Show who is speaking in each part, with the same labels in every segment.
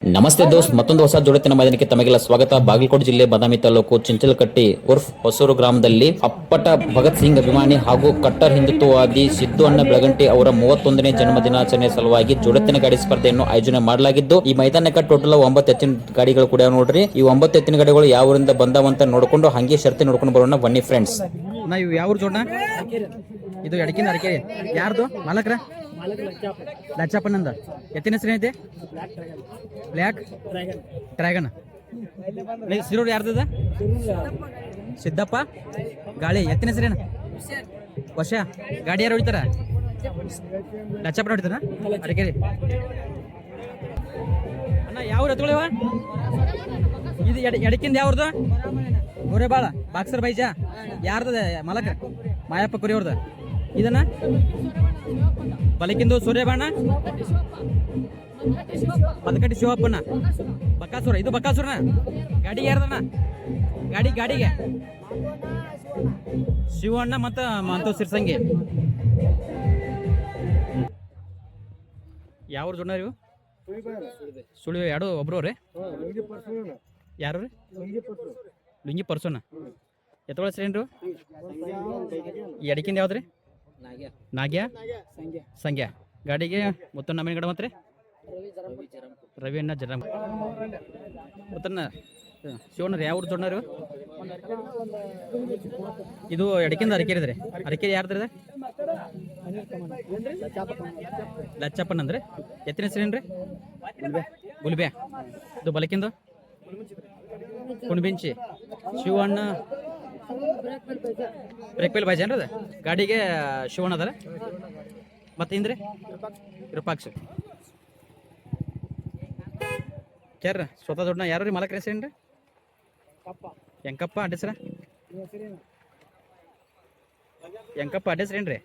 Speaker 1: ನಮಸ್ತೆ ದೋಸ್ತ್, ಮತ್ತೊಂದು ಹೊಸ ಜೋಡತಿನ ಮೈದಾನಕ್ಕೆ ತಮಗೆಲ್ಲ ಸ್ವಾಗತ. ಬಾಗಲಕೋಟೆ ಜಿಲ್ಲೆ ಬಾದಾಮಿ ತಾಲೂಕು ಚಿಂಚಲಕಟ್ಟಿ ಉರ್ಫ್ ಹೊಸೂರು ಗ್ರಾಮದಲ್ಲಿ ಅಪ್ಪಟ ಭಗತ್ ಸಿಂಗ್ ಅಭಿಮಾನಿ ಹಾಗೂ ಕಟ್ಟರ್ ಹಿಂದುತ್ವವಾದಿ ಸಿದ್ದು ಅಣ್ಣ ಬೆಳಗಂಟಿ ಅವರ 31ನೇ ಜನ್ಮ ದಿನಾಚರಣೆ ಸಲುವಾಗಿ ಜೋಡತಿನ ಗಾಡಿ ಸ್ಪರ್ಧೆಯನ್ನು ಆಯೋಜನೆ ಮಾಡಲಾಗಿದ್ದು, ಈ ಮೈದಾನಕ್ಕೆ ಟೋಟಲ್ 9 ಎತ್ತಿನ ಗಾಡಿಗಳು ಕೂಡ ನೋಡ್ರಿ. ಈ 9 ಎತ್ತಿನ ಗಾಡಿಗಳು ಯಾವ ಊರಿಂದ ಬಂದಾವಂತ ನೋಡ್ಕೊಂಡು ಹಂಗೆ ಶರ್ತಿ ನೋಡ್ಕೊಂಡು ಬರೋಣ ಬನ್ನಿ ಫ್ರೆಂಡ್ಸ್.
Speaker 2: ಇವು ಯಾವ ಜೋಡ? ಇದು ಎಡಕಿನ ಅರಕೆ ಯಾರ್ದು ಮಾಲಕ್ರ? ಲಚ್ಚಪ್ಪನಂದ. ಎತ್ತಿನ ಹೆಸರು ಏನೈತೆ? Black dragon. ಸಿರೋಡ್ ಯಾರ್ದದ? ಸಿದ್ದಪ್ಪ ಗಾಳಿ. ಎತ್ತಿನ ಹೆಸರೇನು? ವರ್ಷ. ಗಾಡಿ ಯಾರು ಹೊಡಿತಾರ? ಲಚ್ಚಪ್ಪನ ಹೊಡಿತಾರ ಅರಕೆರಿ. ಅಣ್ಣ ಯಾವ ಎತ್ಕೊಳ್ಳಿವ? ಇದು ಎಡಕಿಂದ ಯಾವ್ದು? ಗೋರೆಬಾಳ ಬಾಕ್ಸರ್ ಬೈಜ. ಯಾರ್ದದ ಮಾಲಕ್ರ? ಮಾಯಪ್ಪ ಕುರಿಯವ್ರದ. ಇದನ್ನ ಬಲಕಿಂದು ಸೂರ್ಯಬಾಣ ಬದಕಟ್ಟಿ ಶಿವಪ್ಪನ. ಬಕ್ಕಾಸುರ. ಇದು ಬಕ್ಕಾಸುರನ ಗಾಡಿ ಯಾರ್ದಣ್ಣ? ಗಾಡಿಗೆ ಶಿವಣ್ಣ ಮತ್ತು ಮಂತು ಸಿರ್ಸಂಗಿ. ಯಾವ ಜೋಡ ಇವು? ಸುಳಿವು ಎರಡು ಒಬ್ರು ರೀ. ಯಾರು ರೀ? ಲುಂಗಿ ಪರ್ಸೋನ. ಎತ್ತೊಳ ಹೆಸರೇನ್ರಿ? ಎಡಕಿಂದ ಯಾವ್ದ್ರಿ? ನಾಗ್ಯ ಸಂಗ್ಯಾ. ಗಾಡಿಗೆ ಮುತ್ತಣ್ಣ ನಮ್ಮಿನ ಗಡ ಮತ್ತೆ ರವಿಯಣ್ಣ ಜರಂ. ಮುತ್ತಣ್ಣ ಶಿವಣ್ಣ ಯಾವ ಊರು ಜೋಡ್ನಾರು? ಇದು ಎಡಕಿಂದ ಅರಕೇರಿದ್ರಿ. ಅರಕೇರಿ ಯಾರ್ದ್ರಿ? ಲಚ್ಚಪ್ಪನ ಅಂದ್ರೆ. ಎತ್ತಿನ ಹೆಸರೇನ್ರಿ? ಗುಲ್ಬೆ. ಇದು ಬಲಕಿಂದು ಕುಣಬಿಂಚಿ ಶಿವಣ್ಣ ಬ್ರೇಕ್ಪೇಲ್ ಬಾಯ್ಜ ಏನ್ರದ? ಗಾಡಿಗೆ ಶಿವಣ್ಣ ಅದರ. ಮತ್ತೆ ಹಿಂದ್ರಿ ವಿರೂಪಾಕ್ಷ. ಕ್ಯಾರ ಸ್ವತಃ ದೊಡ್ಡ ಯಾರು ರೀ ಮಾಲಕ್ರ ಹೆಸರೇನ್ರಿ? ಎಂಕಪ್ಪ ಅಡ್ಡ ಹೆಸರ? ಎಂಕಪ್ಪ ಅಡ್ಡ ಹೆಸರೇನ್ರಿ?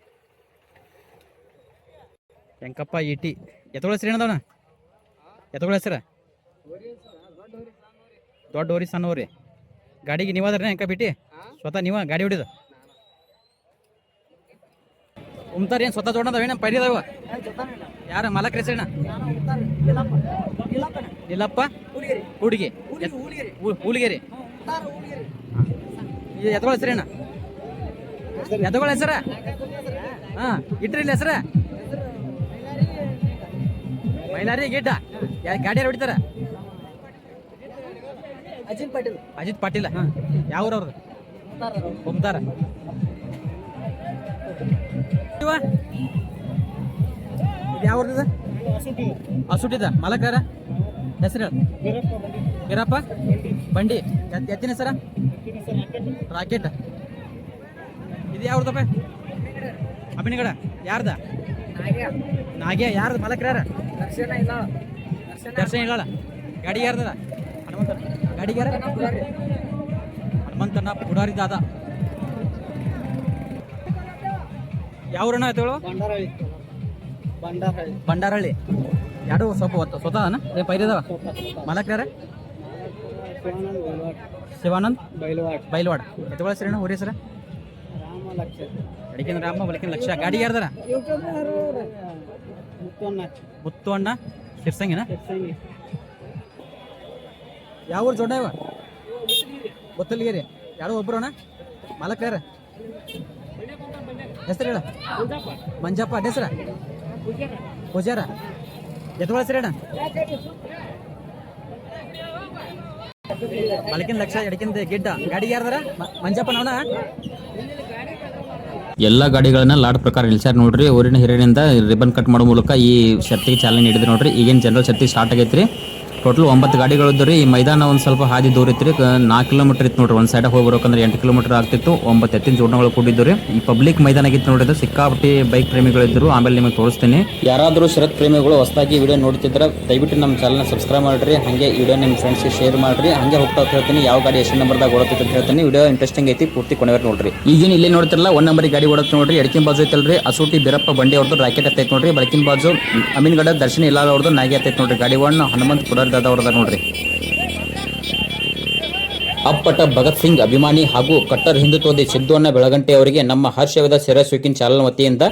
Speaker 2: ಎಂಕಪ್ಪ ಇಟಿ. ಎತ್ತೊಳ ಹೆಸರು ಏನದವನ? ಎತ್ತೊಳ ಹೆಸರ? ದೊಡ್ಡ ಹೋರಿ ಸಣ್ಣ ಹೋರಿ. ಗಾಡಿಗೆ ನೀವು ಅದ್ರಿ ಎಂಕ ಬಿಟ್ಟು ಸ್ವತಃ ನೀವು ಗಾಡಿ ಹೊಡಿದು ಉಮ್ತಾರ? ಏನು ಸ್ವತಃ ಜೋಡದ ಏನ ಪೈರಿದಾವ? ಯಾರ ಮಾಲಕ್ರ ಹೆಸರೇನ? ನಿಲ್ಲಪ್ಪ ಹುಡುಗಿ ಹೂಲಿಗೆರಿ. ಎತ್ತಗಳ ಹೆಸರೇನ? ಎತ್ತಗಳ ಹೆಸರ? ಹಾ ಇಟ್ರಿ ಇಲ್ಲ ಹೆಸರ? ಮೈಲಾರಿ ಗಿಡ್ಡ. ಗಾಡಿ ಯಾರು ಹೊಡಿತಾರ? ಅಜಿತ್ ಪಾಟೀಲ್. ಯಾವ ಊರವ್ರದ್ದು? ಹೊಮ್ತಾರ. ಇದು ಯಾವ ಊರದ? ಅಸುಟಿದ. ಮಾಲಕರ ಹೆಸರು? ವೀರಪ್ಪ ಬಂಡಿ. ಎತ್ತಿನ ಹೆಸರ? ರಾಕೆಟ್. ಇದು ಯಾವ್ದಪ್ಪ? ಅಭಿನಗಡ. ಯಾರ್ದ? ನಾಗ್ಯ. ಯಾರ್ದು ಮಾಲಕರ? ದರ್ಶನ ಇಲ್ಲ. ಗಾಡಿ ಯಾರ್ದದ? ಹನುಮಂತನ. ಗಾಡಿಗೆ ಯಾರ? ಹನುಮಂತನ ಪುಡಾರಿ ದಾದ. ಯಾವ್ರಣ್ಣ ಆಯ್ತೇಳು? ಬಂಡಾರಹಳ್ಳಿ. ಎರಡು ಸ್ವಲ್ಪ ಸ್ವತಃ ಪೈರಿದಾವ. ಮಾಲಕ್ರ? ಶಿವಾನಂದ್ ಬೈಲ್ವಾಡ್. ಎತ್ತುಗಳ ಹೆಸರೇನು? ಊರಿ ಹೆಸರ? ಅಡಿಕೆ ರಾಮ ಬಲಕಿನ ಲಕ್ಷ. ಗಾಡಿ ಯಾರ್ದಾರ? ಮುತ್ತಣ್ಣ ಸಿರ್ಸಂಗಿನ. ಯಾವ ಊರು ಜೋಡ ಇವ? ಗೊತ್ತಲ್ಗಿರಿ. ಯಾರು ಒಬ್ರು ಮಾಲಕ್ರ ಹೆಸರು ಹೇಳ? ಮಂಜಪ್ಪ. ಅಡ್ಡ ಹೆಸರ? ಪೂಜಾರ. ಎತ್ತುಗಳ ಹೆಸರೇನ? ಬಲಕಿನ ಲಕ್ಷ ಎಡಕಿಂದ ಗಿಡ್ಡ. ಗಾಡಿ ಯಾರ್ದಾರ? ಮಂಜಪ್ಪ. ನಾವನ
Speaker 1: ಎಲ್ಲ ಗಾಡಿಗಳನ್ನ ಲಾಟ್ ಪ್ರಕಾರ ನಿಲ್ಸ್ಯಾರ ನೋಡ್ರಿ. ಊರಿನ ಹಿರಿಯರಿಂದ ರಿಬನ್ ಕಟ್ ಮಾಡೋ ಮೂಲಕ ಈ ಶರ್ತಿಗೆ ಚಾಲನೆ ನೀಡಿದ್ರು ನೋಡ್ರಿ. ಈಗೇನು ಜನರಲ್ ಶರ್ತಿ ಸ್ಟಾರ್ಟ್ ಆಗೈತ್ರಿ. ಟೋಟಲ್ 9 ಗಾಡಿಗಳು ಇದ್ದು ರೀ. ಈ ಮೈದಾನ ಒಂದು ಸ್ವಲ್ಪ ಹಾದಿ ದೂರ ಇತ್ತು ರೀ. 4 ಕಿಲೋಮೀಟರ್ ಇತ್ತು ನೋಡ್ರಿ. ಒಂದು ಸೈಡ್ ಹೋಗಿ ಬರ್ಬೇಕಂದ್ರೆ 8 ಕಿಲೋಮೀಟರ್ ಆಗ್ತಿತ್ತು. 9 ಎತ್ತಿನ ಜೋಡಣೆಗಳು ಕೂಡಿದ್ದು ರೀ. ಈ ಪಬ್ಲಿಕ್ ಮೈದಾನ ಆಗಿತ್ತು ನೋಡಿದ್ರೆ ಸಿಕ್ಕಾಪಟ್ಟಿ ಬೈಕ್ ಪ್ರೇಮಿಗಳಿದ್ರು. ಆಮೇಲೆ ನಿಮಗೆ ತೋರಿಸ್ತೀನಿ. ಯಾರಾದರೂ ಶರತ್ ಪ್ರೇಮಿಗಳು ಹೊಸದಾಗಿ ವಿಡಿಯೋ ನೋಡ್ತಿದ್ರೆ ದಯವಿಟ್ಟು ನಮ್ಮ ಚಾನಲ್ನ ಸಬ್ಸ್ಕ್ರೈಬ್ ಮಾಡಿರಿ. ಹಾಗೆ ವಿಡಿಯೋ ನಿಮ್ಮ ಫ್ರೆಂಡ್ಸ್ಗೆ ಶೇರ್ ಮಾಡಿರಿ. ಹಾಗೆ ಹೋಗ್ತಾ ಹೇಳ್ತೀನಿ ಯಾವ ಗಾಡಿ ಎಷ್ಟು ನಂಬರ್ದಾಗ ಓಡುತ್ತೆ ಅಂತ ಹೇಳ್ತೀನಿ. ವಿಡಿಯೋ ಇಂಟ್ರೆಸ್ಟಿಂಗ್ ಐತಿ, ಪೂರ್ತಿ ಕೊನೆವರೆಗೆ ನೋಡ್ರಿ. ಈಗೇನು ಇಲ್ಲಿ ನೋಡ್ತಿರಲ್ಲ 1 ನಂಬರ್ ಗಾಡಿ ಓಡುತ್ತೆ ನೋಡ್ರಿ. ಎಡಕಿನ ಬಾಜು ಐತಲ್ರಿ ಅಸೂಟಿ ಬೀರಪ್ಪ ಬಂಡಿ ಅವ್ರದ್ದು ರಾಕೆಟ್ ಹತ್ತೈತೆ ನೋಡ್ರಿ. ಬಲಕಿನ ಬಾಜು ಅಮೀನ್ಗಡ ದರ್ಶನ ಇಲ್ಲ ಅವ್ರದ್ದು ನಾಗಿ ಹತ್ತೈತೆ ನೋಡ್ರಿ. ಗಾಡಿ 1 ಹನುಮಂತ್ ಪುಡಾರಿ ದಾದ ಅವ್ರದ ನೋಡ್ರಿ. ಅಪ್ಪಟ ಭಗತ್ ಸಿಂಗ್ ಅಭಿಮಾನಿ ಹಾಗೂ ಕಟ್ಟರ್ ಹಿಂದುತ್ವದಿ ಸಿದ್ದು ಬೆಳಗಂಟೆ ಅವರಿಗೆ ನಮ್ಮ ಹರ್ಷವೇದ ಸೆರೆಸುಕಿನ್ ಚಾನಲ್ ವತಿಯಿಂದ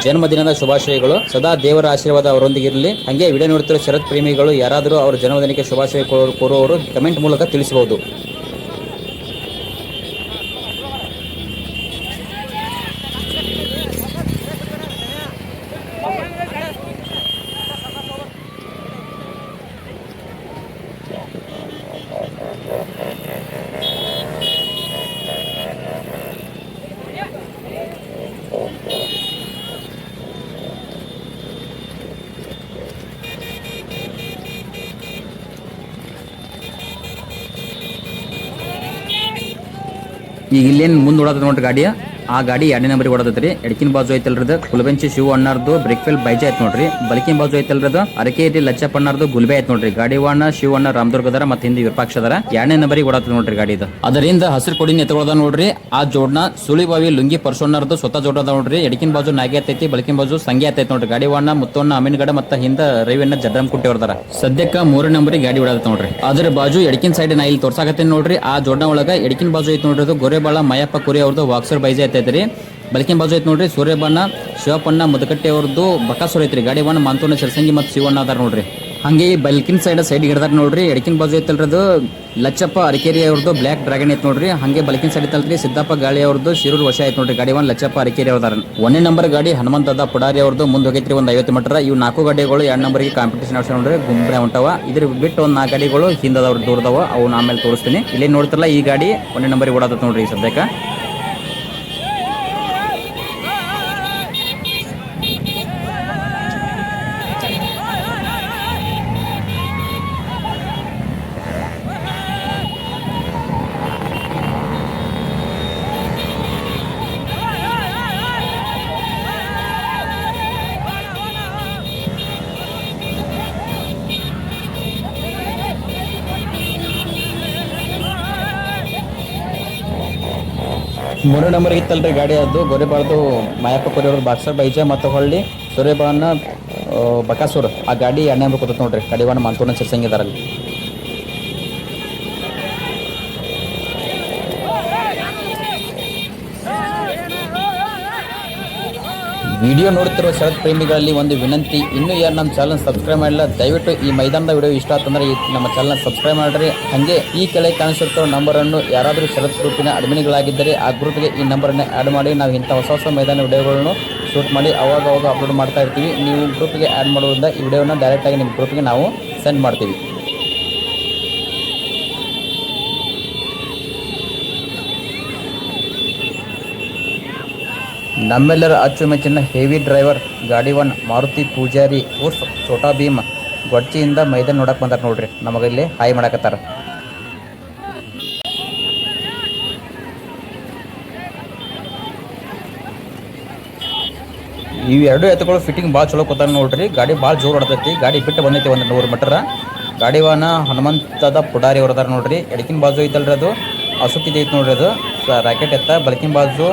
Speaker 1: ಜನ್ಮದಿನದ ಶುಭಾಶಯಗಳು. ಸದಾ ದೇವರ ಆಶೀರ್ವಾದ ಅವರೊಂದಿಗಿರಲಿ. ಹಾಗೆ ವಿಡಿಯೋ ನೋಡುತ್ತಿರುವ ಶರತ್ ಪ್ರೇಮಿಗಳು ಯಾರಾದರೂ ಅವರ ಜನ್ಮದಿನಕ್ಕೆ ಶುಭಾಶಯ ಕೋರುವವರು ಕಮೆಂಟ್ ಮೂಲಕ ತಿಳಿಸಬಹುದು. ಈಗ ಇಲ್ಲೇನು ಮುಂದೆ ಓಡಾದ ನೋಡ್ರಿ ಗಾಡಿಯ ಆ ಗಾಡಿ 2ನೇ ನಂಬರಿಗೆ ಓಡಾದತ್ರಿ. ಎಡಕಿನ ಬಾಜು ಐತಲ್ರದು ಕುಲಬೆಂಚಿ ಶಿವ ಅಣ್ಣಾರ್ದು ಬ್ರೇಕ್ಫೆಲ್ ಬೈಜ ಐತ್ ನೋಡ್ರಿ. ಬಲಕಿನ ಬಾಜು ಐತಲ್ರದು ಅರಕೇರಿ ಲಚ್ಚಪ್ಪ ಅಣ್ಣಾರ್ದು ಗುಲ್ಬೆ ಐತ್ ನೋಡ್ರಿ. ಗಾಡಿ ವಾಣ ಶಿವ ಅಣ್ಣ ರಾಮದುರ್ಗದಾರ ಮತ್ತೆ ಹಿಂದಿ ವಿರೂಪಾಕ್ಷ ಅದಾರ. 2ನೇ ನಂಬರಿಗೆ ಓಡಾತ ನೋಡ್ರಿ ಗಾಡಿ ಇದು. ಅದರಿಂದ ಹಸಿರು ಕೊಡಿನ ಎತ್ತುಗಳದ ನೋಡ್ರಿ. ಆ ಜೋಡ್ನ ಸುಳಿಬಾವಿ ಲುಂಗಿ ಪರ್ಸೋಣ್ಣರ್ದು ಸ್ವತಃ ಜೋಡದ ನೋಡ್ರಿ. ಎಡಕಿನ ಬಾಜು ನಾಗೆ ಐತೈತಿ, ಬಲಕಿನ ಬಾಜು ಸಂಗೆ ಐತೈತಿ ನೋಡ್ರಿ. ಗಾಡಿ ವಾಣ ಮುತ್ತೋಣ್ಣ ಅಮೀನ್ಗಡ ಮತ್ತೆ ಹಿಂದ ರವಿಯನ್ನ ಜಡ್ರಂ ಕುಟ್ಟಿ ಹೊರದಾರ. ಸದ್ಯಕ್ಕ 3ನೇ ನಂಬರಿಗೆ ಗಾಡಿ ಓಡಾತ ನೋಡ್ರಿ. ಅದ್ರ ಬಾಜು ಎಡಕಿನ ಸೈಡ್ ನಾ ಇಲ್ಲಿ ತೋರ್ಸಾಕತ್ತೇನೆ ನೋಡ್ರಿ. ಆ ಜೋಡ್ನ ಒಳಗ ಎಡಕಿನ ಬಾಜು ಐತಿ ನೋಡ್ರಿ ಗೋರೆಬಾಳ ಮಯಪ್ಪ ಕುರಿ ಅವ್ರದ್ದು ವಾಕ್ಸರ್ ಬೈಜ ಐತೈತ್ರಿ. ಬಲಕಿನ ಬಾಜು ಐತಿ ನೋಡ್ರಿ ಸೂರ್ಯಬಣ್ಣ ಶಿವಪ್ಪಣ್ಣ ಮುದಕಟ್ಟೆ ಅವ್ರದ್ದು ಬಕಾಸುರ ಐತ್ರಿ. ಗಾಡಿ ಬಣ್ಣ ಮಾಂತೋನ ಸರ್ಸಂಗಿ ಮತ್ತು ಶಿವಣ್ಣ ಅದಾರ ನೋಡ್ರಿ. ಹಂಗೆ ಬಲ್ಕಿನ ಸೈಡ್ ಹಿಡ್ದಾರ ನೋಡ್ರಿ. ಎಡಕಿನ ಬಾಜು ಐತಲ್ರದು ಲಚ್ಚಪ್ಪ ಅರಕೇರಿ ಅವ್ರದ್ದು ಬ್ಲಾಕ್ ಡ್ರ್ಯಾಗನ್ ಐತ್ ನೋಡ್ರಿ. ಹಂಗೆ ಬಲಕಿನ ಸೈಡ್ ಐತಲ್ರಿ ಸಿದ್ದಪ್ಪ ಗಾಳಿ ಅವ್ರದ್ದು ಶಿರೂರ್ ವಶ ಐತ್ ನೋಡ್ರಿ. ಗಾಡಿ ಒನ್ ಲಚ್ಚಪ್ಪ ಅರಕೇರಿ ಅವ್ರದಾರ. 1ನೇ ನಂಬರ್ ಗಾಡಿ ಹನುಮಂತದ ಪುಡಾರಿ ಅವ್ರದ್ದು ಮುಂದೆ ಹೋಗೈತ್ರಿ ಒಂದು 50 ಮೀಟರ್. ಇವು 4 ಗಾಡಿಗಳು 2 ನಂಬರ್ಗೆ ಕಾಂಪಿಟೇಷನ್ ಆಡ್ಸ ನೋಡ್ರಿ ಗುಂಬ್ರೆ ಹೊಂಟವ. ಇದ್ರ ಬಿಟ್ಟು ಒಂದು 4 ಗಾಡಿಗಳು ಹಿಂದದವ್ರು ದೂರದವ, ಅವ್ನ ಆಮೇಲೆ ತೋರಿಸ್ತೀನಿ. ಇಲ್ಲಿ ನೋಡ್ತಿರಲ್ಲ ಈ ಗಾಡಿ 1ನೇ ನಂಬರಿಗೆ ಓಡಾತ ನೋಡ್ರಿ ಈ ಸದ್ಯಕ್ಕೆ. ಮೂರನೇ ನಂಬರ್ ಇತ್ತಲ್ರಿ ಗಾಡಿ ಅದು ಗೋರೆಬಾಳ್ದು ಮಾಯಪ್ಪ ಕೊರಿ ಅವ್ರದ್ದು ಬಾಕ್ಸರ್ ಬೈಜ ಮತ್ತು ಹೊಳ್ಳಿ ಸೂರ್ಯಬಾಣ ಬಕಾಸೂರ್. ಆ ಗಾಡಿ 2ನೇ ನಂಬರ್ ಕೊತ್ತ ನೋಡ್ರಿ. ಗಾಡಿವಾಣ ಮಂತೂರ್ನ ಸಿರ್ಸಂಗಿದಾರಲ್ಲಿ. ವಿಡಿಯೋ ನೋಡುತ್ತಿರುವ ಶರತ್ ಪ್ರೇಮಿಗಳಲ್ಲಿ ಒಂದು ವಿನಂತಿ, ಇನ್ನೂ ಯಾರು ನಮ್ಮ ಚಾನಲ್ ಸಬ್ಸ್ಕ್ರೈಬ್ ಮಾಡಿಲ್ಲ ದಯವಿಟ್ಟು ಈ ಮೈದಾನದ ವಿಡಿಯೋ ಇಷ್ಟ ಆತಂದ್ರೆ ನಮ್ಮ ಚಾನಲ್ ಸಬ್ಸ್ಕ್ರೈಬ್ ಮಾಡಿರಿ. ಹಾಗೆ ಈ ಕೆಳಗೆ ಕಾಣಿಸುತ್ತಿರೋ ನಂಬರನ್ನು ಯಾರಾದರೂ ಶರತ್ ಗ್ರೂಪಿನ ಅಡ್ಮಿನ್ಗಳಾಗಿದ್ದರೆ ಆ ಗ್ರೂಪ್ಗೆ ಈ ನಂಬರನ್ನು ಆ್ಯಡ್ ಮಾಡಿ. ನಾವು ಇಂಥ ಹೊಸ ಮೈದಾನ ವಿಡಿಯೋಗಳನ್ನು ಶೂಟ್ ಮಾಡಿ ಅವಾಗ ಅಪ್ಲೋಡ್ ಮಾಡ್ತಾ ಇರ್ತೀವಿ. ನೀವು ಗ್ರೂಪಿಗೆ ಆ್ಯಡ್ ಮಾಡೋದ್ರಿಂದ ಈ ವಿಡಿಯೋನ ಡೈರೆಕ್ಟಾಗಿ ನಿಮ್ಮ ಗ್ರೂಪಿಗೆ ನಾವು ಸೆಂಡ್ ಮಾಡ್ತೀವಿ. ನಮ್ಮೆಲ್ಲರ ಅಚ್ಚುಮೆಚ್ಚಿನ ಹೆವಿ ಡ್ರೈವರ್ ಗಾಡಿ ಒನ್ ಮಾರುತಿ ಪೂಜಾರಿ ಉರ್ಫ್ ಛೋಟಾ ಭೀಮ್ ಗೊಡ್ಚಿಯಿಂದ ಮೈದಾನ ನೋಡಕ್ಕೆ ಬಂದಾರ ನೋಡ್ರಿ. ನಮಗಲ್ಲಿ ಹಾಯ್ ಮಾಡಕತ್ತಾರ. ಇವೆರಡು ಎತ್ತುಗಳು ಫಿಟ್ಟಿಂಗ್ ಭಾಳ ಚಲೋ ಕೊತ್ತಾರ ನೋಡ್ರಿ. ಗಾಡಿ ಭಾಳ ಜೋರು ಹೊಡ್ತೈತಿ. ಗಾಡಿ ಬಿಟ್ಟು ಬಂದೈತಿ ಒಂದು 100 ಮೀಟರ್. ಗಾಡಿವಾನ ಹನುಮಂತದ ಪುಡಾರಿ ಅವ್ರದಾರ ನೋಡ್ರಿ. ಎಡಕಿನ ಬಾಜು ಐತಲ್ರಿ ಅದು ಅಸುಕಿದೆ ಐತಿ ನೋಡ್ರಿ. ಅದು ರಾಕೆಟ್ ಎತ್ತ. ಬಲಕಿನ ಬಾಜು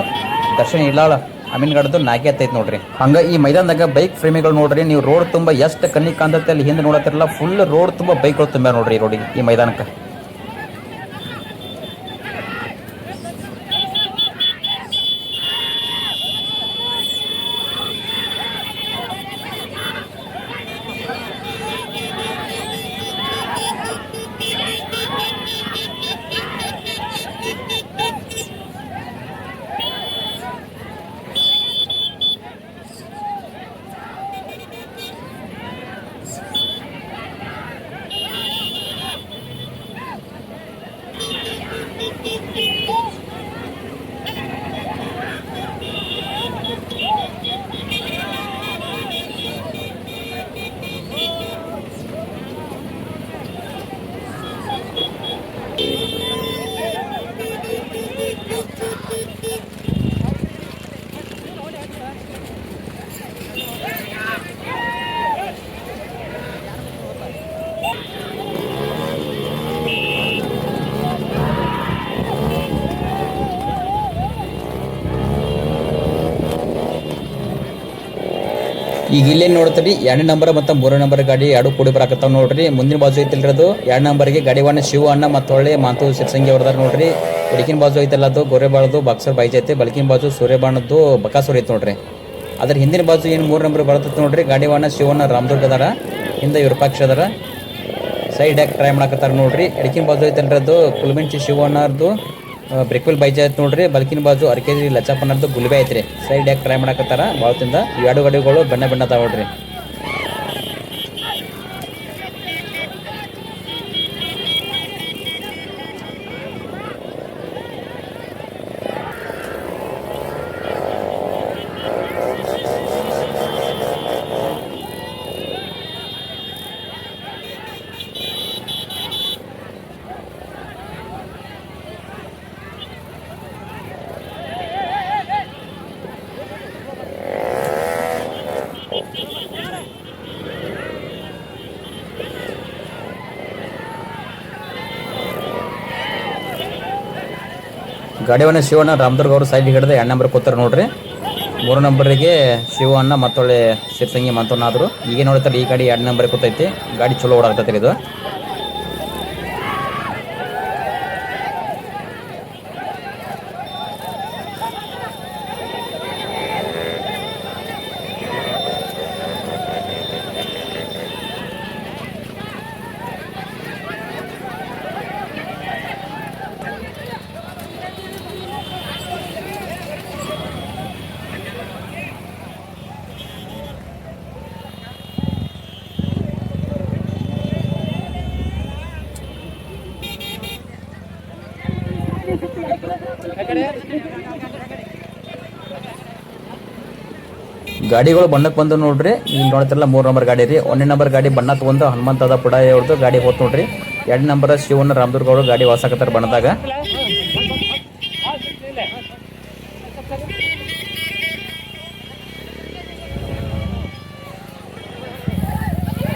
Speaker 1: ದರ್ಶನ್ ಇಲ್ಲಾಳ ಅಮೀನ್ಗಡದು ನಾಗೆ ಎತ್ತೈತಿ ನೋಡ್ರಿ. ಹಂಗ ಈ ಮೈದಾನದಾಗ ಬೈಕ್ ಪ್ರೇಮಿಗಳು ನೋಡ್ರಿ, ನೀವು ರೋಡ್ ತುಂಬ ಎಷ್ಟು ಕಣ್ಣಿಗೆ ಕಾಣ್ತೈತೆ ಅಲ್ಲಿ ಹಿಂದೆ ನೋಡತ್ತಿರಲ್ಲ, ಫುಲ್ ರೋಡ್ ತುಂಬ ಬೈಕ್ಗಳು ತುಂಬ ನೋಡ್ರಿ ಈ ರೋಡಿಗೆ, ಈ ಮೈದಾನಕ್ಕೆ. ಈಗ ಇಲ್ಲೇನು ನೋಡ್ತೀರಿ 2 ನಂಬರ್ ಮತ್ತು 3 ನಂಬರ್ ಗಾಡಿ ಎರಡು ಕೂಡಿ ಬರಾಕತ್ತಾವ ನೋಡ್ರಿ. ಮುಂದಿನ ಬಾಜು ಐತಿಲ್ರಿ ಅದು 2 ನಂಬರ್ಗೆ ಗಾಡಿವಾನ ಶಿವ ಅಣ್ಣ ಮತ್ತು ಹೊಳ್ಳಿ ಮಾತು ಸಿರ್ಸಂಗಿ ಅವ್ರದಾರ ನೋಡ್ರಿ. ಎಡಕಿನ ಬಾಜು ಐತಲ್ಲ ಅದು ಗೋರೆಬಾಳದು ಬಾಕ್ಸರ್ ಬೈಜ್ ಐತೆ. ಬಲಕಿನ ಬಾಜು ಸೂರ್ಯಬಾಣದ್ದು ಬಕಾಸೂರ್ ಐತೆ ನೋಡ್ರಿ. ಅದ್ರ ಹಿಂದಿನ ಬಾಜು ಏನು 3 ನಂಬರ್ ಬರ್ತೈತೆ ನೋಡ್ರಿ. ಗಾಡಿವಾನ ಶಿವಣ್ಣ ರಾಮದುರ್ಗ ಅದಾರ, ಹಿಂದೆ ವಿರೂಪಾಕ್ಷ ಅದಾರ. ಸೈಡ್ ಯಾಕೆ ಟ್ರೈ ಮಾಡಕತ್ತಾರ ನೋಡ್ರಿ. ಎಡಕಿನ ಬಾಜು ಐತಲ್ರಿ ಅದು ಕುಲ್ಮಿಂಚಿ ಶಿವಣ್ಣರದು ಬ್ರೇಕ್ವೆಲ್ ಬೈಜ್ ಐತೆ ನೋಡ್ರಿ. ಬಲ್ಕಿನ ಬಾಜು ಅರ್ಕೆಜಿ ಲಚ್ಚಪ್ಪನರ್ದು ಗುಲ್ಬೆ ಐತ್ರಿ. ಸೈಡ್ ಯಾಕೆ ಟ್ರೈ ಮಾಡಕತ್ತಾರ ಭಾಳತಿಂದ. ಎರಡು ಗಾಡಿಗಳು ಬಣ್ಣ ಬಣ್ಣ ಅದಾವ ನೋಡ್ರಿ. ಗಾಡಿವನ್ನ ಶಿವಣ್ಣ ರಾಮದುರ್ಗ ಅವರು ಸೈಡ್ ಹಿಡಿದು 2 ನಂಬರ್ ಕೂತಾರ ನೋಡ್ರಿ. 3 ನಂಬರಿಗೆ ಶಿವಣ್ಣ ಮತ್ತೊಳ್ಳೆ ಶಿರ್ಸಂಗಿ ಮಂತನಾದ್ರು. ಈಗ ನೋಡ್ತಾರೆ ಈ ಗಾಡಿ 2 ನಂಬರ್ ಕೂತೈತಿ. ಗಾಡಿ ಚಲೋ ಓಡಾಡ್ತೈತಿ ಇದು. ಗಾಡಿಗಳು ಬಣ್ಣಕ್ಕೆ ಬಂದು ನೋಡ್ರಿ. ಈಗ ನೋಡ್ತಿರಲ್ಲ 3 ನಂಬರ್ ಗಾಡಿ ರೀ. 1 ನಂಬರ್ ಗಾಡಿ ಬಣ್ಣ ತಗೊಂಡು ಹನುಮಂತದ ಪುಡಾಯಿ ಅವ್ರದ್ದು ಗಾಡಿ ಹೋತ್ ನೋಡ್ರಿ. 2 ನಂಬರ್ ಶಿವಣ್ಣ ರಾಮದುರ್ಗ ಅವರು ಗಾಡಿ ವಾಸಾಕತ್ತಾರ ಬಣ್ಣದಾಗ.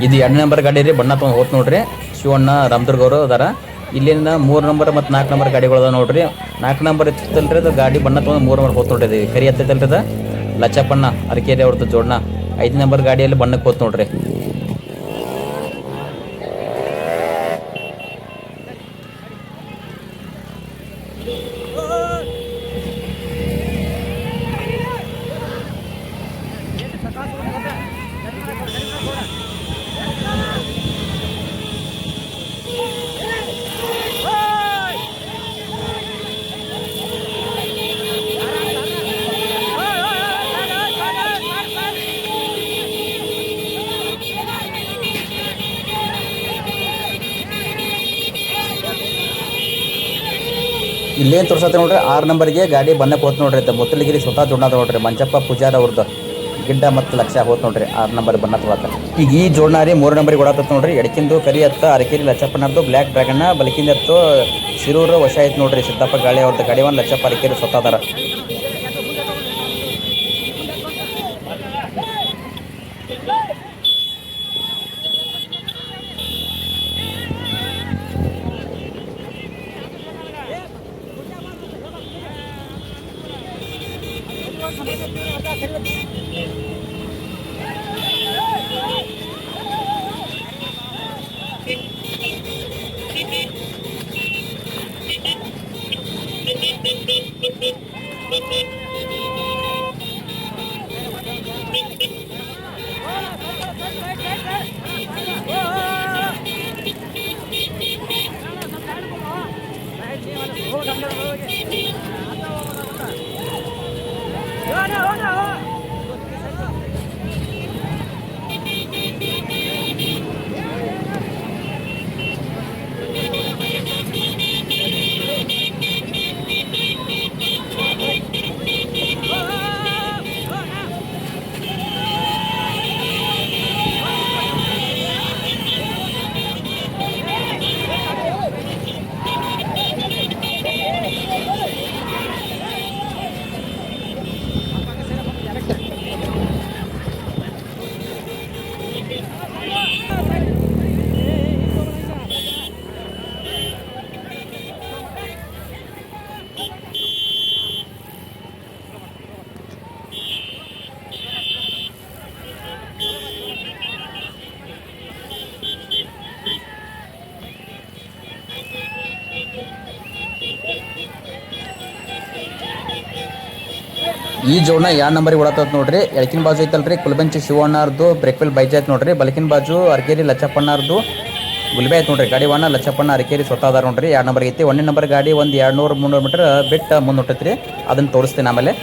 Speaker 1: ಇದು 2 ನಂಬರ್ ಗಾಡಿ ರೀ. ಬಣ್ಣ ತಗೊಂಡು ಹೋತ್ ನೋಡ್ರಿ. ಶಿವಣ್ಣ ರಾಮದುರ್ಗ ಅವರು ಅದಾರ. ಇಲ್ಲಿನ 3 ನಂಬರ್ ಮತ್ತು 4 ನಂಬರ್ ಗಾಡಿಗಳು ಅದಾವ ನೋಡ್ರಿ. 4 ನಂಬರ್ ಇತ್ತಲ್ರಿ ಅದು ಗಾಡಿ ಬಣ್ಣ ತಗೊಂಡು 3 ನಂಬರ್ ಹೋತ್ ನೋಡ್ರಿ. ಕರಿ ಹತ್ತೈತಲ್ರಿ ಅದ ಲಚ್ಚಪ್ಪಣ್ಣ ಅರಕೇರಿ ಅವ್ರದ್ದು ಜೋಡ್ನ 5 ನಂಬರ್ ಗಾಡಿಯಲ್ಲಿ ಬಣ್ಣಕ್ಕೆ ಹೋತ್ ನೋಡ್ರಿ. ಇಲ್ಲೇನು ತೋರ್ಸತ್ತೆ ನೋಡ್ರಿ. 6 ನಂಬರ್ಗೆ ಗಾಡಿ ಬಣ್ಣಕ್ಕೆ ಹೋತ್ ನೋಡ್ರಿ. ಮುತ್ತಲಗಿರಿ ಸ್ವತಃ ಜೋಡ್ನ ನೋಡ್ರಿ. ಮಂಚಪ್ಪ ಪೂಜಾರ ಅವ್ರದ್ದು ಗಿಡ್ಡ ಮತ್ತು ಲಕ್ಷ ಹೋತ್ ನೋಡ್ರಿ. 6 ನಂಬರ್ ಬಣ್ಣ ತೊಗೊಳತ್ತ. ಈಗ ಈ ಜೋಡ್ನಾರಿ 3 ನಂಬರ್ಗೆ ಓಡಾತತ್ ನೋಡ್ರಿ. ಎಡಕಿಂದು ಕರಿ ಹತ್ತ ಅರಕೇರಿ ಲಚ್ಚಪ್ಪನರ್ದು ಬ್ಲ್ಯಾಕ್ ಡ್ರ್ಯಾಗನ್ನ. ಬಲಕಿಂದ ಎತ್ತು ಶಿರೂರು ವಶ ಐತೆ ನೋಡ್ರಿ. ಸಿದ್ದಪ್ಪ ಗಾಳಿ ಅವ್ರದ್ದು ಗಾಡಿವನ್ ಲಚ್ಚಪ್ಪ ಅರಕೇರಿ ಸ್ವತಃ ಅದಾರ. ಈ ಜೋಡ್ನ 2 ನಂಬರಿಗೆ ಓಡಾತದ ನೋಡ್ರಿ. ಎಳಕಿನ ಬಾಜು ಐತಲ್ರಿ ಕುಲಬಂಚಿ ಶಿವಣ್ಣಾರ್ದು ಬ್ರೇಕ್ವೆಲ್ ಬೈಜ್ ಐತೆ ನೋಡ್ರಿ. ಬಲಕಿನ ಬಾಜು ಅರಕೇರಿ ಲಚ್ಚಪ್ಪಣ್ಣಾರ್ದು ಗುಲ್ಬೆ ಐತೆ ನೋಡ್ರಿ. ಗಾಡಿ ಒಣ ಲಚ್ಚಪ್ಪಣ್ಣ ಅರಕೇರಿ ಸ್ವತಃ ಅದಾರ ನೋಡ್ರಿ. 2 ನಂಬರ್ ಐತಿ. 1ನೇ ನಂಬರ್ ಗಾಡಿ ಒಂದು 200-300 ಮೀಟರ್ ಬಿಟ್ಟು ಮುಂದೆ ಹೊಟ್ಟೈತ್ರಿ. ಅದನ್ನು ತೋರಿಸ್ತೀನಿ ಆಮೇಲೆ.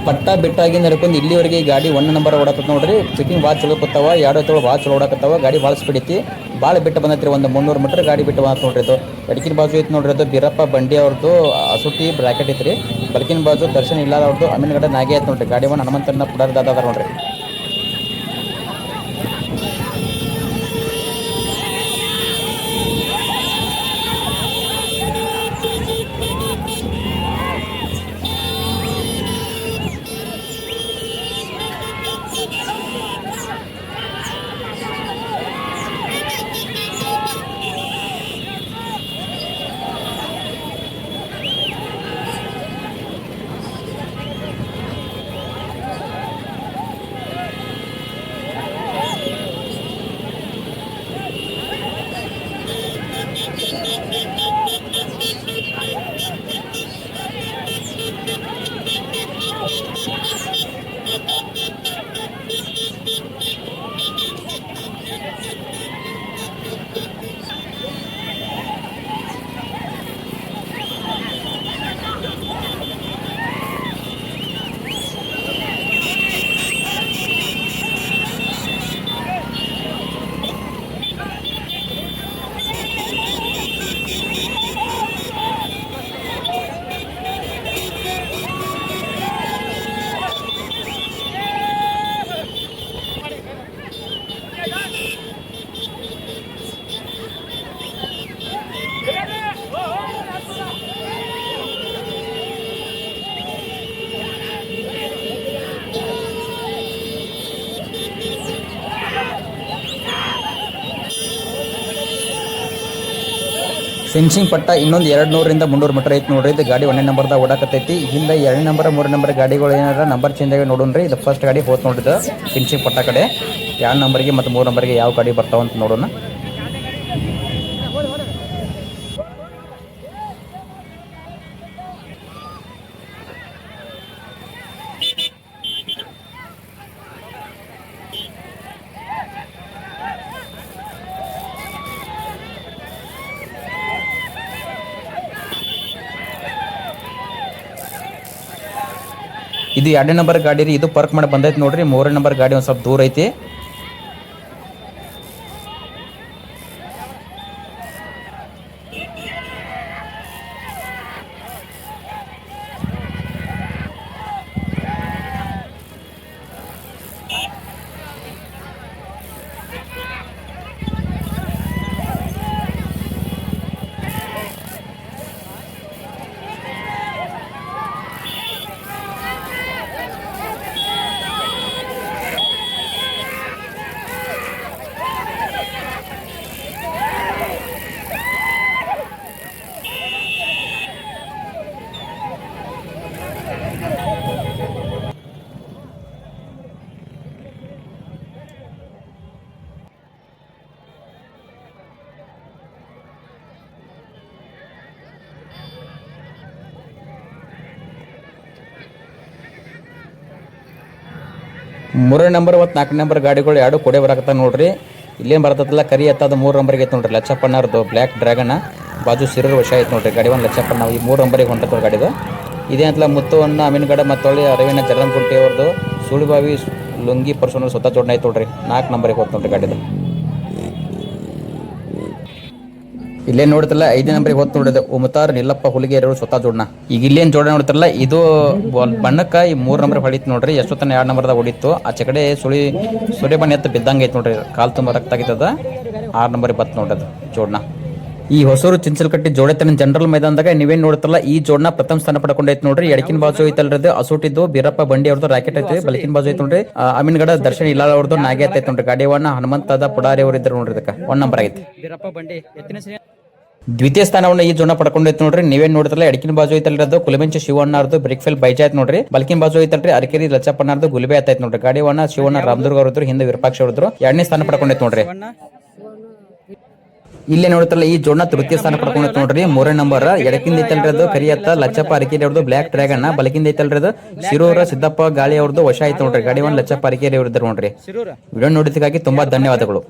Speaker 1: ಪಟ್ಟ ಬಿಟ್ಟಾಗಿ ನಡ್ಕೊಂಡು ಇಲ್ಲಿವರೆಗೆ ಈ ಗಾಡಿ 1 ನಂಬರ್ ಓಡಾಕತ್ತ ನೋಡ್ರಿ. ಫಿಟ್ಟಿಂಗ್ ಭಾಳ ಚಲೋ ಕೂತಾವ. 2 ಎತ್ತುಗಳು ಭಾಳ ಚಲೋ ಓಡಾಕತ್ತಾವ. ಗಾಡಿ ಭಾಳ ಸ್ಪೀಡ್ ಐತಿ. ಭಾಳ ಬಿಟ್ಟು ಬಂದೈತ್ರಿ. ಒಂದು 300 ಮೀಟರ್ ಗಾಡಿ ಬಿಟ್ಟು ಬಂದ ನೋಡ್ರಿ. ಇದು ಎಡಕಿನ ಬಾಜು ಐತಿ ನೋಡ್ರಿ. ಅದು ಬೀರಪ್ಪ ಬಂಡಿ ಅವ್ರದ್ದು ಅಸುಟಿ ಬ್ರಾಕೆಟ್ ಐತ್ರಿ. ಬಲಕಿನ ಬಾಜು ದರ್ಶನ್ ಇಲ್ಲಾರ ಅವ್ರದ್ದು ಅಮೀನ್ಗಡ ನಾಗೆ ಐತೆ ನೋಡ್ರಿ. ಗಾಡಿ ಒಂದು ಹನುಮಂತನ ಪುಡಾರ ದಾದ ನೋಡ್ರಿ. ಫಿನಿಶಿಂಗ್ ಪಟ್ಟ ಇನ್ನೊಂದು 200-300 ಮೀಟರ್ ಐತಿ ನೋಡ್ರಿ. ಇದು ಗಾಡಿ 1ನೇ ನಂಬರ್ದಾಗ ಓಡಾಕತ್ತೈತಿ. ಹಿಂದೆ 2ನೇ ನಂಬರ್ 3ನೇ ನಂಬರ್ ಗಾಡಿಗಳು ಏನಾರ ನಂಬರ್ ಚೇಂಜ್ ಆಗಿ ನೋಡೋಣ್ರಿ. ಇದು ಫಸ್ಟ್ ಗಾಡಿ ಹೋತ್ ನೋಡಿದ ಫಿನಿಶಿಂಗ್ ಪಟ್ಟ ಕಡೆ. 2 ನಂಬರ್ಗೆ ಮತ್ತು 3 ನಂಬರ್ಗೆ ಯಾವ ಗಾಡಿ ಬರ್ತಾವಂತ ನೋಡೋಣ. ಇದು 2ನೇ ನಂಬರ್ ಗಾಡಿ ರೀ. ಇದು ಪಾರ್ಕ್ ಮಾಡಿ ಬಂದೈತಿ ನೋಡ್ರಿ. 3ನೇ ನಂಬರ್ ಗಾಡಿ ಒಂದು ಸ್ವಲ್ಪ ದೂರ ಐತಿ. ಮೂರನೇ ನಂಬರ್ ಮತ್ತು 4ನೇ ನಂಬರ್ ಗಾಡಿಗಳು ಎರಡು ಕೊಡೆ ಬರಾಕತ್ತ ನೋಡ್ರಿ. ಇಲ್ಲೇನು ಬರ್ತದಲ್ಲ ಕರಿ ಎತ್ತದ 3 ನಂಬರ್ಗೆ ಐತೆ ನೋಡ್ರಿ. ಲಚ್ಚಪ್ಪಣ್ಣವ್ರದ್ದು ಬ್ಲ್ಯಾಕ್ ಡ್ರ್ಯಾಗನ್ ಬಾಜು ಸಿರರ್ ವಶ ಐತೆ ನೋಡ್ರಿ. ಗಾಡಿ ಒಂದು ಲಚ್ಚಪ್ಪಣ್ಣ ಈ 3 ನಂಬರಿಗೆ ಹೊಂಟದ ಗಾಡಿದು. ಇದೇ ಅಂತಲ್ಲ ಮುತ್ತುವನ್ನ ಅಮೀನ್ಗಡ ಮತ್ತು ಅರವಿಂದ ಜರನ್ಗುಂಟಿ ಅವ್ರದ್ದು ಸುಳಿಬಾವಿ ಲುಂಗಿ ಪರ್ಸೋನ ಸ್ವತಃ ಜೋಡಣೆ ಐತೆ ನೋಡ್ರಿ. 4 ನಂಬರಿಗೆ ಹೋಗ್ತ ನೋಡ್ರಿ ಗಾಡಿದು. ಇಲ್ಲೇ ನೋಡ್ತಿರಲ್ಲ 5ನೇ ನಂಬರಿಗೆ ಹೊತ್ತು ನೋಡಿದೆ ಉಮತಾರ್ ನಿಲ್ಲಪ್ಪ ಹುಲಿಗೆರು ಸ್ವತಃ ಜೋಡಣ. ಈಗ ಇಲ್ಲೇನು ಜೋಡಣೆ ನೋಡ್ತಿರಲ್ಲ ಇದು ಬಣ್ಣಕ್ಕೆ ಈ 3 ನಂಬರ್ ಹೊಡಿತು ನೋಡ್ರಿ. ಎಷ್ಟೊತ್ತನ 2 ನಂಬರ್ದಾಗ ಹೊಡಿತು. ಆಚೆ ಕಡೆ ಸುಳಿ ಬಣ್ಣ ಎತ್ತು ಬಿದ್ದಂಗೆ ಐತೆ ನೋಡ್ರಿ. ಕಾಲು ತುಂಬ ರಕ್ತ ಆಗಿತ್ತದ. 6 ನಂಬರ್ ಬತ್ ನೋಡೋದು ಜೋಡ್ನ. ಈ ಹೊಸೂರು ಚಿಂಚಲಕಟ್ಟಿ ಜೋಡೆತನ ಜನರಲ್ ಮೈದಾನದಾಗ ನೀವೇನ್ ನೋಡ್ತಲ್ಲ ಈ ಜೋಡ್ನ ಪ್ರಥಮ ಸ್ಥಾನ ಪಡ್ಕೊಂಡೈತಿ ನೋಡ್ರಿ. ಎಡಕಿನ ಬಾಜು ಐತಲ್ರದು ಅಸೂಟಿದ್ದು ಬೀರಪ್ಪ ಬಂಡಿ ಅವ್ರದ್ದು ರಾಕೆಟ್ ಐತಿ. ಬಲಕಿನ ಬಾಜು ಐತಿ ನೋಡ್ರಿ ಅಮೀನ್ಗಡ ದರ್ಶನ್ ಇಲ್ಲಾಳ ಅವ್ರದ್ದು ನಾಗೆ ಐತಿ ನೋಡ್ರಿ. ಗಾಡಿವನ್ನ ಹನುಮಂತದ ಪುಡಾರಿ ಅವ್ರು ಇದ್ರು ನೋಡ್ರಿ. ಇದಕ್ಕೆ 1 ನಂಬರ್ ಆಗೈತಿ.
Speaker 2: ಬೀರಪ್ಪ ಬಂಡಿ ಎತ್ತಿನ ಶ್ರೀ
Speaker 1: ದ್ವಿತೀಯ ಸ್ಥಾನವನ್ನ ಈ ಜೋಡ್ನ ಪಡ್ಕೊಂಡೈತಿ ನೋಡ್ರಿ. ನೀವೇನ್ ನೋಡ್ತಲ್ಲ ಎಡಕಿನ ಬಾಜು ಐತಲ್ರದು ಕುಲಬೆಂಚ ಶಿವಣ್ಣ ಅವ್ರದ್ದು ಬ್ರಿಕ್ಫೆಲ್ ಬೈಜಾ ಐತಿ ನೋಡ್ರಿ. ಬಲಕಿನ ಬಾಜು ಐತಲ್ರಿ ಅರಕೆರಿ ಲಚ್ಚಪ್ಪನವ್ರದ್ದು ಗುಲ್ಬೆ ಐತಿ ನೋಡ್ರಿ. ಗಾಡಿವನ್ನ ಶಿವಣ್ಣ ರಾಮದುರ್ಗ ಅವ್ರದ್ರು ಹಿಂದೆ ವಿರೂಪಾಕ್ಷ ಅವ್ರದ್ರು 2ನೇ ಸ್ಥಾನ ಪಡ್ಕೊಂಡೈತಿ ನೋಡ್ರಿ. ಇಲ್ಲೇ ನೋಡ್ತಲ್ಲ ಈ ಜೋಡ್ನ ತೃತೀಯ ಸ್ಥಾನ ಪಡ್ಕೊಂಡೈತಿ ನೋಡ್ರಿ. 3ನೇ ನಂಬರ್ ಎಡಕಿಂದ ಐತಲ್ರದು ಕರಿಯತ್ತ ಲಚ್ಚಪ್ಪ ಅರಕೇರಿ ಅವ್ರದ್ದು ಬ್ಲಾಕ್ ಡ್ರ್ಯಾಗನ್. ಬಲಕಿಂದ ಐತಲ್ರದು ಶಿರೂರ ಸಿದ್ದಪ್ಪ ಗಾಳಿ ಅವ್ರದ್ದು ವಶ ಐತಿ ನೋಡ್ರಿ. ಗಾಡಿವನ್ನ ಲಚ್ಚಪ್ಪ ಅರಕೇರಿ ಅವ್ರದ್ದು ನೋಡ್ರಿ. ವಿಡಿಯೋ ನೋಡಿದಕ್ಕಾಗಿ ತುಂಬಾ ಧನ್ಯವಾದಗಳು.